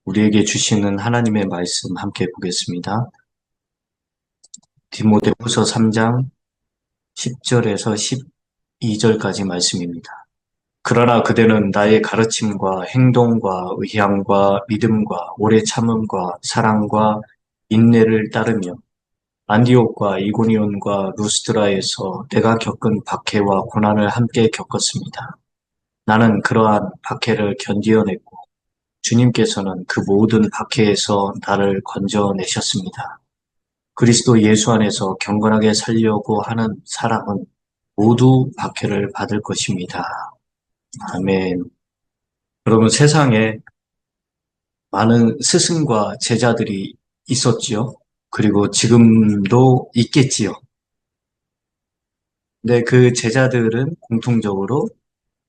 우리에게 주시는 하나님의 말씀 함께 보겠습니다. 디모데후서 3장 10절에서 12절까지 말씀입니다. 그러나 그대는 나의 가르침과 행동과 의향과 믿음과 오래 참음과 사랑과 인내를 따르며 안디옥과 이고니온과 루스드라에서 내가 겪은 박해와 고난을 함께 겪었습니다. 나는 그러한 박해를 견디어냈고 주님께서는 그 모든 박해에서 나를 건져내셨습니다. 그리스도 예수 안에서 경건하게 살려고 하는 사람은 모두 박해를 받을 것입니다. 아멘. 여러분, 세상에 많은 스승과 제자들이 있었지요. 그리고 지금도 있겠지요. 근데 그 제자들은 공통적으로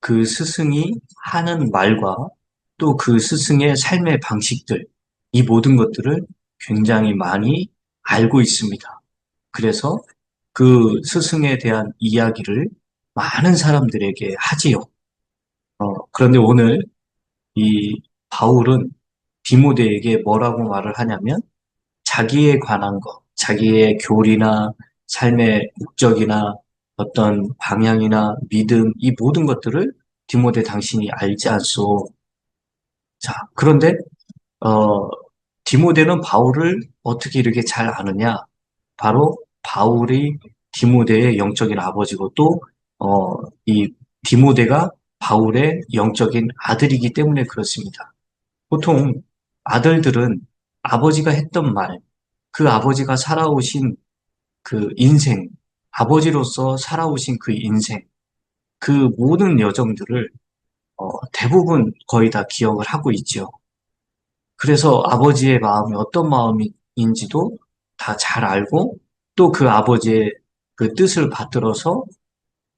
그 스승이 하는 말과 또 그 스승의 삶의 방식들, 이 모든 것들을 굉장히 많이 알고 있습니다. 그래서 그 스승에 대한 이야기를 많은 사람들에게 하지요. 그런데 오늘 이 바울은 디모데에게 뭐라고 말을 하냐면 자기에 관한 것, 자기의 교리나 삶의 목적이나 어떤 방향이나 믿음, 이 모든 것들을 디모데 당신이 알지 않소. 자, 그런데 어, 디모데는 바울을 어떻게 이렇게 잘 아느냐? 바로 바울이 디모데의 영적인 아버지고 또 이 디모데가 바울의 영적인 아들이기 때문에 그렇습니다. 보통 아들들은 아버지가 했던 말, 그 아버지가 살아오신 그 인생, 아버지로서 살아오신 그 인생, 그 모든 여정들을 대부분 거의 다 기억을 하고 있죠. 그래서 아버지의 마음이 어떤 마음인지도 다 잘 알고 또 그 아버지의 그 뜻을 받들어서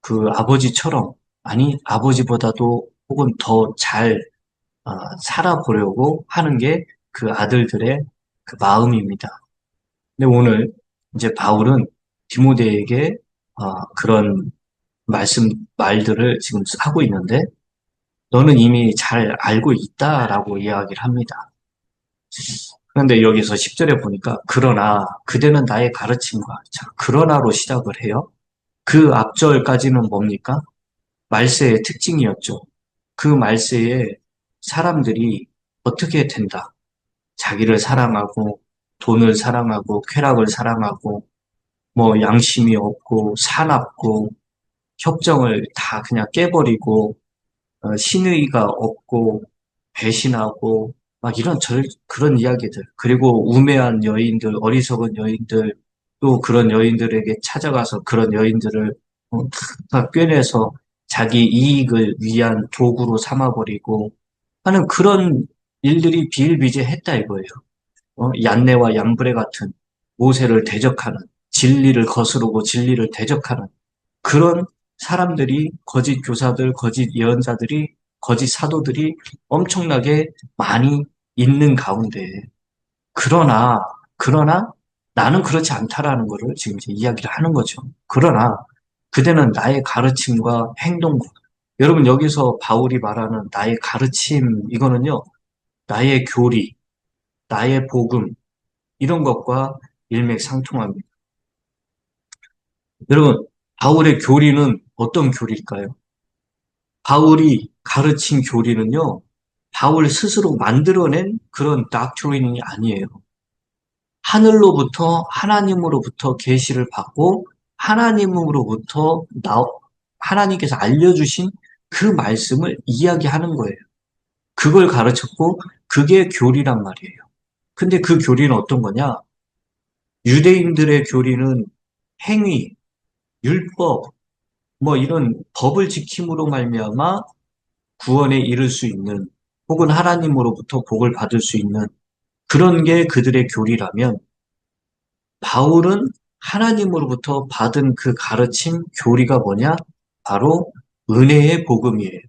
그 아버지처럼 아니 아버지보다도 혹은 더 잘 살아보려고 하는 게 그 아들들의 그 마음입니다. 근데 오늘 이제 바울은 디모데에게 그런 말들을 지금 하고 있는데 너는 이미 잘 알고 있다라고 이야기를 합니다. 그런데 여기서 10절에 보니까 그러나 그대는 나의 가르침과 자, 그러나로 시작을 해요. 그 앞절까지는 뭡니까? 말세의 특징이었죠. 그 말세에 사람들이 어떻게 된다? 자기를 사랑하고 돈을 사랑하고 쾌락을 사랑하고 뭐 양심이 없고 사납고 협정을 다 그냥 깨버리고 신의가 없고 배신하고 막 그런 이야기들 그리고 우매한 여인들 어리석은 여인들 또 그런 여인들에게 찾아가서 그런 여인들을 다 꿰내서 자기 이익을 위한 도구로 삼아버리고 하는 그런 일들이 비일비재했다 이거예요. 얀네와 얀브레 같은 모세를 대적하는 진리를 거스르고 진리를 대적하는 그런 사람들이 거짓 교사들, 거짓 예언자들이, 거짓 사도들이 엄청나게 많이 있는 가운데 그러나 그러나 나는 그렇지 않다라는 것을 지금 이제 이야기를 하는 거죠. 그러나 그대는 나의 가르침과 행동과 여러분 여기서 바울이 말하는 나의 가르침 이거는요. 나의 교리, 나의 복음 이런 것과 일맥상통합니다. 여러분 바울의 교리는 어떤 교리일까요? 바울이 가르친 교리는요, 바울 스스로 만들어낸 그런 닥트린이 아니에요. 하늘로부터 하나님으로부터 계시를 받고 하나님으로부터 하나님께서 알려주신 그 말씀을 이야기하는 거예요. 그걸 가르쳤고 그게 교리란 말이에요. 근데 그 교리는 어떤 거냐? 유대인들의 교리는 행위, 율법, 뭐 이런 법을 지킴으로 말미암아 구원에 이를 수 있는 혹은 하나님으로부터 복을 받을 수 있는 그런 게 그들의 교리라면 바울은 하나님으로부터 받은 그 가르침 교리가 뭐냐? 바로 은혜의 복음이에요.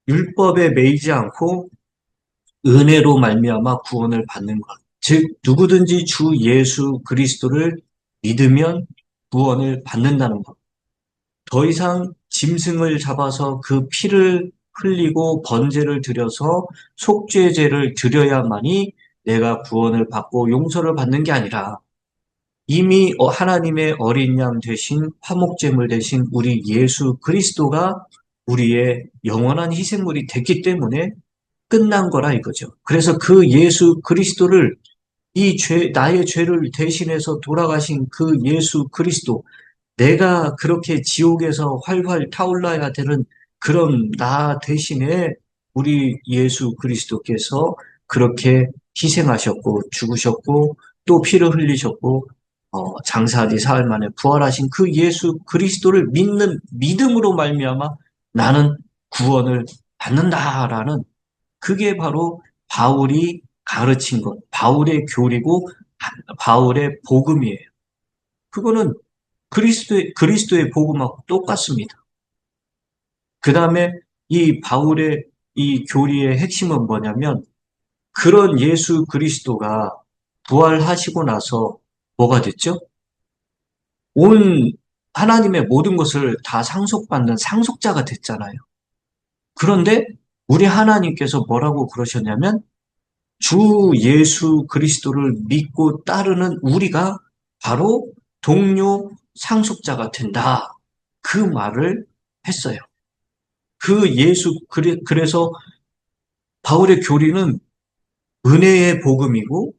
율법에 매이지 않고 은혜로 말미암아 구원을 받는 것. 즉 누구든지 주 예수 그리스도를 믿으면 구원을 받는다는 것. 더 이상 짐승을 잡아서 그 피를 흘리고 번제를 드려서 속죄제를 드려야만이 내가 구원을 받고 용서를 받는 게 아니라 이미 하나님의 어린 양 대신 화목제물 대신 우리 예수 그리스도가 우리의 영원한 희생물이 됐기 때문에 끝난 거라 이거죠. 그래서 그 예수 그리스도를 나의 죄를 대신해서 돌아가신 그 예수 그리스도, 내가 그렇게 지옥에서 활활 타올라야 되는 그런 나 대신에 우리 예수 그리스도께서 그렇게 희생하셨고 죽으셨고 또 피를 흘리셨고 장사하디 사흘 만에 부활하신 그 예수 그리스도를 믿는 믿음으로 말미암아 나는 구원을 받는다라는, 그게 바로 바울이 가르친 것, 바울의 교리고 바울의 복음이에요. 그거는 그리스도의 복음하고 똑같습니다. 그 다음에 이 바울의 이 교리의 핵심은 뭐냐면, 그런 예수 그리스도가 부활하시고 나서 뭐가 됐죠? 온 하나님의 모든 것을 다 상속받는 상속자가 됐잖아요. 그런데 우리 하나님께서 뭐라고 그러셨냐면, 주 예수 그리스도를 믿고 따르는 우리가 바로 동료 상속자가 된다. 그 말을 했어요. 그래서 바울의 교리는 은혜의 복음이고,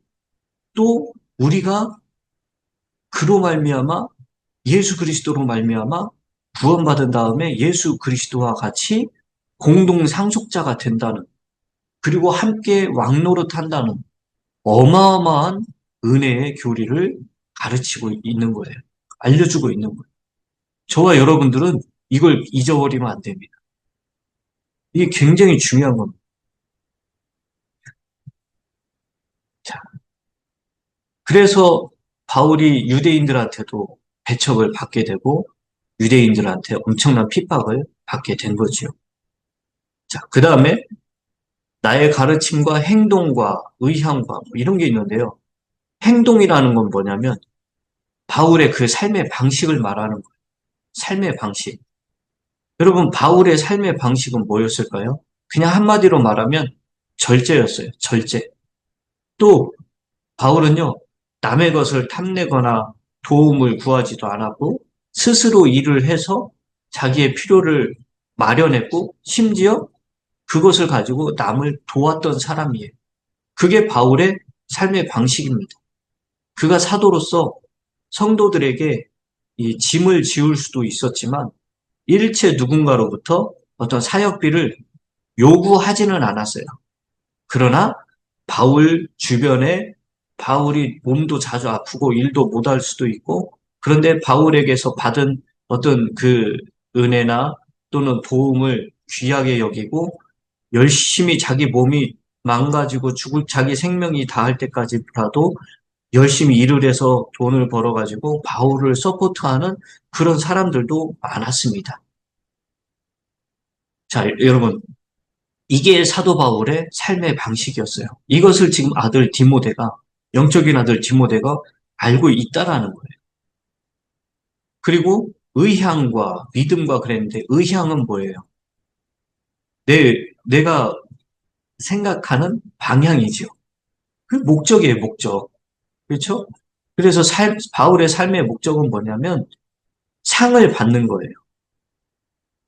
또 우리가 그로 말미암아 예수 그리스도로 말미암아 구원받은 다음에 예수 그리스도와 같이 공동 상속자가 된다는, 그리고 함께 왕노릇한다는 어마어마한 은혜의 교리를 가르치고 있는 거예요. 알려주고 있는 거예요. 저와 여러분들은 이걸 잊어버리면 안 됩니다. 이게 굉장히 중요한 겁니다. 자, 그래서 바울이 유대인들한테도 배척을 받게 되고 유대인들한테 엄청난 핍박을 받게 된 거죠. 자, 그 다음에 나의 가르침과 행동과 의향과 뭐 이런 게 있는데요. 행동이라는 건 뭐냐면 바울의 그 삶의 방식을 말하는 거예요. 삶의 방식. 여러분, 바울의 삶의 방식은 뭐였을까요? 그냥 한마디로 말하면 절제였어요. 절제. 또 바울은요, 남의 것을 탐내거나 도움을 구하지도 않았고 스스로 일을 해서 자기의 필요를 마련했고 심지어 그것을 가지고 남을 도왔던 사람이에요. 그게 바울의 삶의 방식입니다. 그가 사도로서 성도들에게 이 짐을 지울 수도 있었지만 일체 누군가로부터 어떤 사역비를 요구하지는 않았어요. 그러나 바울 주변에 바울이 몸도 자주 아프고 일도 못할 수도 있고, 그런데 바울에게서 받은 어떤 그 은혜나 또는 도움을 귀하게 여기고 열심히 자기 몸이 망가지고 자기 생명이 다할 때까지라도 열심히 일을 해서 돈을 벌어가지고 바울을 서포트하는 그런 사람들도 많았습니다. 자, 여러분, 이게 사도 바울의 삶의 방식이었어요. 이것을 지금 영적인 아들 디모데가 알고 있다라는 거예요. 그리고 의향과 믿음과 그랬는데, 의향은 뭐예요? 내가 생각하는 방향이죠. 그 목적이에요, 목적. 그렇죠? 그래서 바울의 삶의 목적은 뭐냐면 상을 받는 거예요.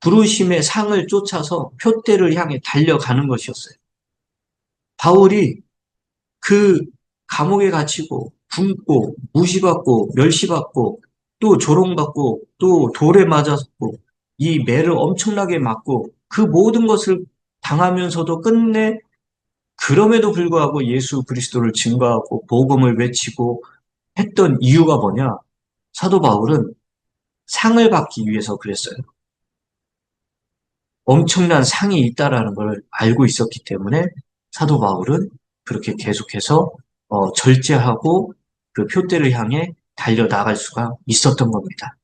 부르심의 상을 쫓아서 표대를 향해 달려가는 것이었어요. 바울이 그 감옥에 갇히고 굶고 무시받고 멸시받고 또 조롱받고 또 돌에 맞았고 이 매를 엄청나게 맞고 그 모든 것을 당하면서도 끝내 그럼에도 불구하고 예수 그리스도를 증거하고 복음을 외치고 했던 이유가 뭐냐? 사도 바울은 상을 받기 위해서 그랬어요. 엄청난 상이 있다라는 걸 알고 있었기 때문에 사도 바울은 그렇게 계속해서 절제하고 그 표대를 향해 달려나갈 수가 있었던 겁니다.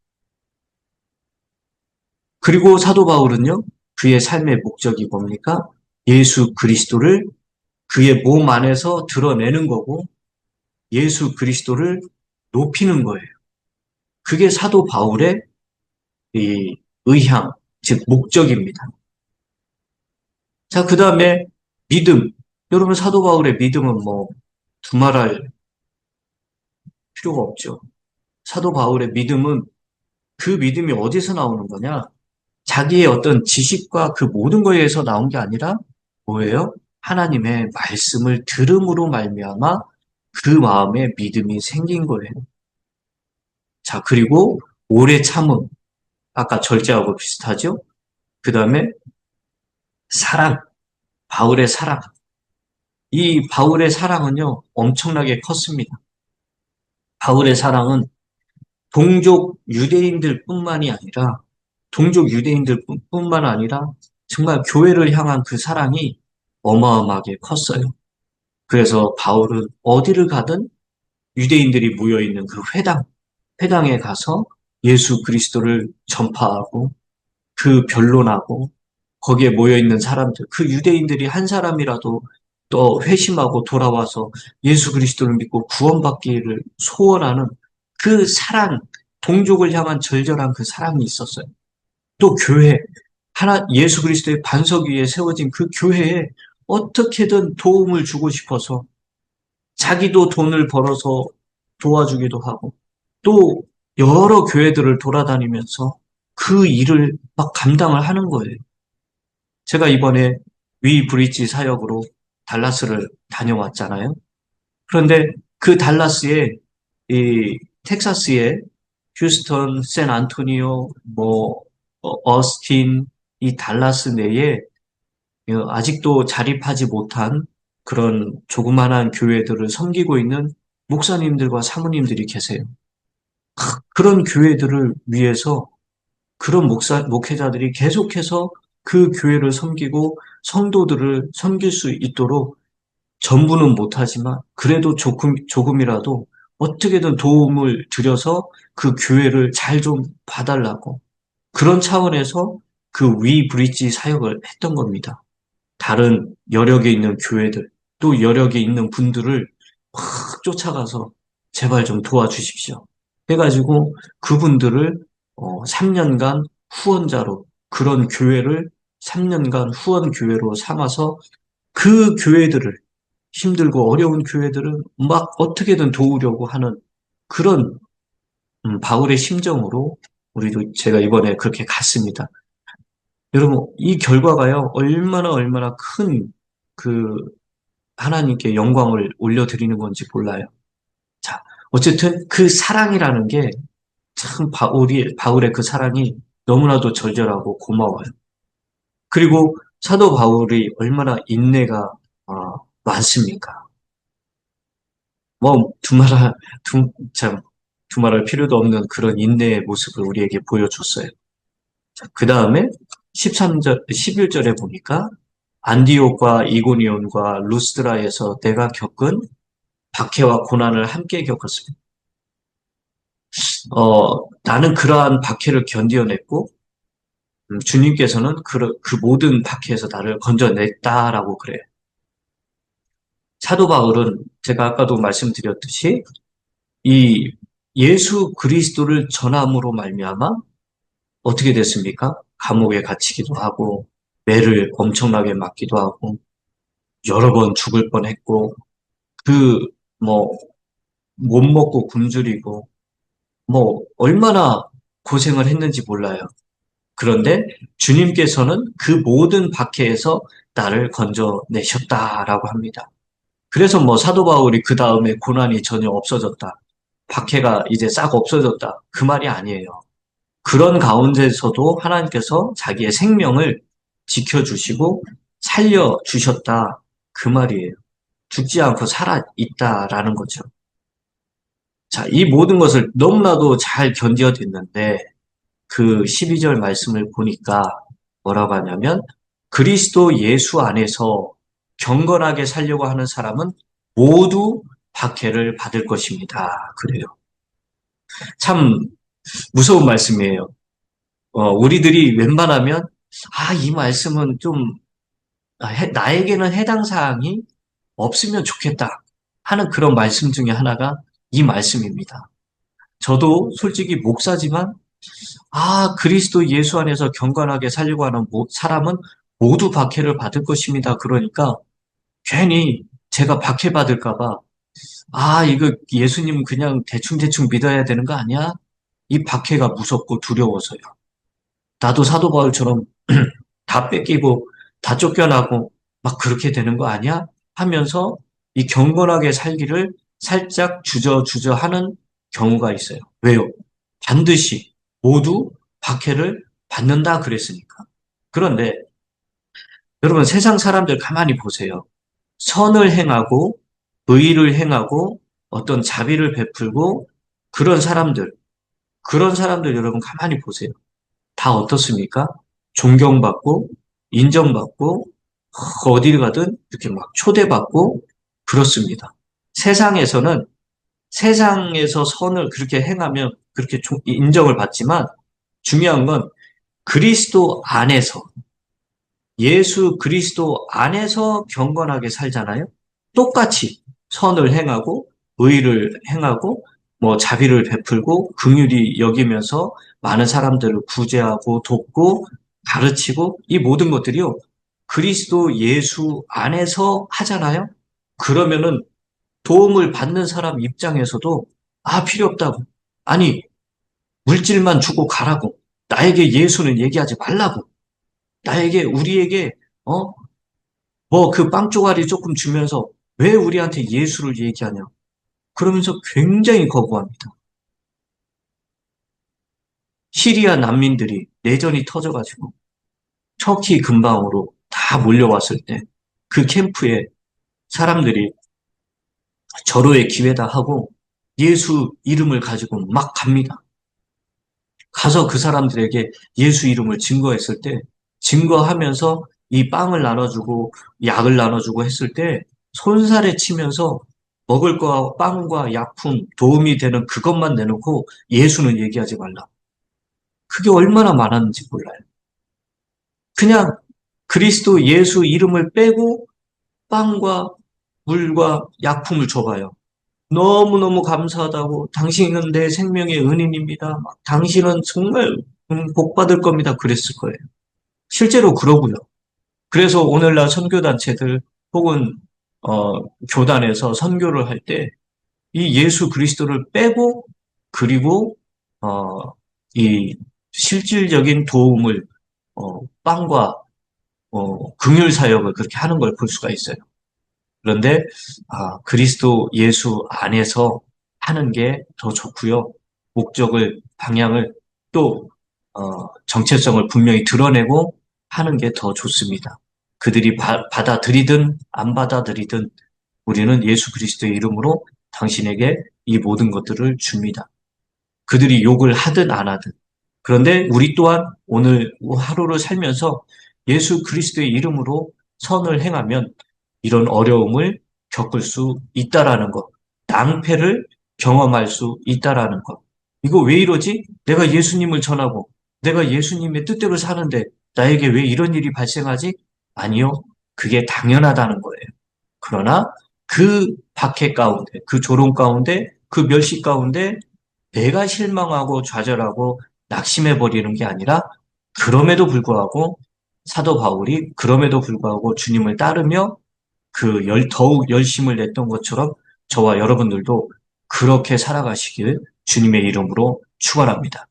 그리고 사도 바울은요, 그의 삶의 목적이 뭡니까? 예수 그리스도를 그의 몸 안에서 드러내는 거고 예수 그리스도를 높이는 거예요. 그게 사도 바울의 이 의향, 즉 목적입니다. 자, 그 다음에 믿음. 여러분, 사도 바울의 믿음은 뭐, 두말할 필요가 없죠. 사도 바울의 믿음은 그 믿음이 어디서 나오는 거냐? 자기의 어떤 지식과 그 모든 거에서 나온 게 아니라 뭐예요? 하나님의 말씀을 들음으로 말미암아 그 마음에 믿음이 생긴 거예요. 자, 그리고 오래 참음. 아까 절제하고 비슷하죠? 그 다음에 사랑. 바울의 사랑. 이 바울의 사랑은요, 엄청나게 컸습니다. 바울의 사랑은 동족 유대인들 뿐만 아니라 정말 교회를 향한 그 사랑이 어마어마하게 컸어요. 그래서 바울은 어디를 가든 유대인들이 모여있는 그 회당에 가서 예수 그리스도를 전파하고 그 변론하고 거기에 모여있는 사람들, 그 유대인들이 한 사람이라도 또 회심하고 돌아와서 예수 그리스도를 믿고 구원받기를 소원하는 그 사랑, 동족을 향한 절절한 그 사랑이 있었어요. 또 교회, 예수 그리스도의 반석 위에 세워진 그 교회에 어떻게든 도움을 주고 싶어서 자기도 돈을 벌어서 도와주기도 하고 또 여러 교회들을 돌아다니면서 그 일을 막 감당을 하는 거예요. 제가 이번에 위 브릿지 사역으로 달라스를 다녀왔잖아요. 그런데 그 달라스에 이 텍사스에 휴스턴, 샌안토니오, 어스틴, 이 달라스 내에 아직도 자립하지 못한 그런 조그만한 교회들을 섬기고 있는 목사님들과 사모님들이 계세요. 그런 교회들을 위해서 그런 목회자들이 계속해서 그 교회를 섬기고 성도들을 섬길 수 있도록 전부는 못하지만 그래도 조금이라도 어떻게든 도움을 들여서 그 교회를 잘 좀 봐달라고 그런 차원에서 그 위 브릿지 사역을 했던 겁니다. 다른 여력에 있는 교회들, 또 여력에 있는 분들을 확 쫓아가서 제발 좀 도와주십시오. 해가지고 그분들을 3년간 후원자로 그런 교회를 3년간 후원 교회로 삼아서 그 교회들을 힘들고 어려운 교회들은 막 어떻게든 도우려고 하는 그런 바울의 심정으로 우리도 제가 이번에 그렇게 갔습니다. 여러분, 이 결과가요, 얼마나 큰 그 하나님께 영광을 올려드리는 건지 몰라요. 자, 어쨌든 그 사랑이라는 게 참 바울의 그 사랑이 너무나도 절절하고 고마워요. 그리고 사도 바울이 얼마나 인내가 많습니까? 뭐 참 두말할 필요도 없는 그런 인내의 모습을 우리에게 보여줬어요. 그 다음에 13절, 11절에 보니까 안디옥과 이고니온과 루스드라에서 내가 겪은 박해와 고난을 함께 겪었습니다. 나는 그러한 박해를 견디어냈고 주님께서는 그 모든 박해에서 나를 건져냈다라고 그래요. 사도 바울은 제가 아까도 말씀드렸듯이 이 예수 그리스도를 전함으로 말미암아 어떻게 됐습니까? 감옥에 갇히기도 하고 매를 엄청나게 맞기도 하고 여러 번 죽을 뻔했고 그 뭐 못 먹고 굶주리고 뭐 얼마나 고생을 했는지 몰라요. 그런데 주님께서는 그 모든 박해에서 나를 건져내셨다라고 합니다. 그래서 뭐 사도 바울이 그 다음에 고난이 전혀 없어졌다. 박해가 이제 싹 없어졌다. 그 말이 아니에요. 그런 가운데서도 하나님께서 자기의 생명을 지켜주시고 살려주셨다. 그 말이에요. 죽지 않고 살아있다라는 거죠. 자, 이 모든 것을 너무나도 잘 견뎌냈는데 그 12절 말씀을 보니까 뭐라고 하냐면 그리스도 예수 안에서 경건하게 살려고 하는 사람은 모두 박해를 받을 것입니다. 그래요. 참 무서운 말씀이에요. 우리들이 웬만하면 이 말씀은 좀 나에게는 해당 사항이 없으면 좋겠다 하는 그런 말씀 중에 하나가 이 말씀입니다. 저도 솔직히 목사지만 그리스도 예수 안에서 경건하게 살려고 하는 사람은 모두 박해를 받을 것입니다. 그러니까 괜히 제가 박해받을까 봐, 아, 이거 예수님 그냥 대충대충 믿어야 되는 거 아니야? 이 박해가 무섭고 두려워서요. 나도 사도 바울처럼 다 뺏기고 다 쫓겨나고 막 그렇게 되는 거 아니야? 하면서 이 경건하게 살기를 살짝 주저주저 하는 경우가 있어요. 왜요? 반드시 모두 박해를 받는다 그랬으니까. 그런데 여러분 세상 사람들 가만히 보세요. 선을 행하고 의의를 행하고 어떤 자비를 베풀고 그런 사람들, 그런 사람들 여러분 가만히 보세요. 다 어떻습니까? 존경받고 인정받고 어디를 가든 이렇게 막 초대받고 그렇습니다. 세상에서는 세상에서 선을 그렇게 행하면 그렇게 인정을 받지만 중요한 건 그리스도 안에서 예수 그리스도 안에서 경건하게 살잖아요. 똑같이 선을 행하고 의를 행하고 뭐 자비를 베풀고 긍휼히 여기면서 많은 사람들을 구제하고 돕고 가르치고 이 모든 것들이요. 그리스도 예수 안에서 하잖아요. 그러면은 도움을 받는 사람 입장에서도 아 필요 없다고. 아니 물질만 주고 가라고. 나에게 예수는 얘기하지 말라고. 나에게 우리에게 어 뭐 그 빵 쪼가리 조금 주면서 왜 우리한테 예수를 얘기하냐. 그러면서 굉장히 거부합니다. 시리아 난민들이 내전이 터져가지고 터키 근방으로 다 몰려왔을 때 그 캠프에 사람들이 절호의 기회다 하고 예수 이름을 가지고 막 갑니다. 가서 그 사람들에게 예수 이름을 증거했을 때 증거하면서 이 빵을 나눠주고 약을 나눠주고 했을 때 손살에 치면서 먹을 거와 빵과 약품 도움이 되는 그것만 내놓고 예수는 얘기하지 말라. 그게 얼마나 많았는지 몰라요. 그냥 그리스도 예수 이름을 빼고 빵과 물과 약품을 줘봐요. 너무너무 감사하다고 당신은 내 생명의 은인입니다. 당신은 정말 복 받을 겁니다. 그랬을 거예요. 실제로 그러고요. 그래서 오늘날 선교단체들 혹은 교단에서 선교를 할 때 이 예수 그리스도를 빼고 그리고 이 실질적인 도움을 빵과 긍휼 사역을 그렇게 하는 걸 볼 수가 있어요. 그런데 그리스도 예수 안에서 하는 게 더 좋고요. 목적을 방향을 또 정체성을 분명히 드러내고 하는 게 더 좋습니다. 그들이 받아들이든 안 받아들이든 우리는 예수 그리스도의 이름으로 당신에게 이 모든 것들을 줍니다. 그들이 욕을 하든 안 하든. 그런데 우리 또한 오늘 하루를 살면서 예수 그리스도의 이름으로 선을 행하면 이런 어려움을 겪을 수 있다라는 것, 낭패를 경험할 수 있다라는 것. 이거 왜 이러지? 내가 예수님을 전하고 내가 예수님의 뜻대로 사는데 나에게 왜 이런 일이 발생하지? 아니요. 그게 당연하다는 거예요. 그러나 그 박해 가운데, 그 조롱 가운데, 그 멸시 가운데 내가 실망하고 좌절하고 낙심해 버리는 게 아니라 그럼에도 불구하고 사도 바울이 그럼에도 불구하고 주님을 따르며 더욱 열심을 냈던 것처럼 저와 여러분들도 그렇게 살아가시길 주님의 이름으로 축원합니다.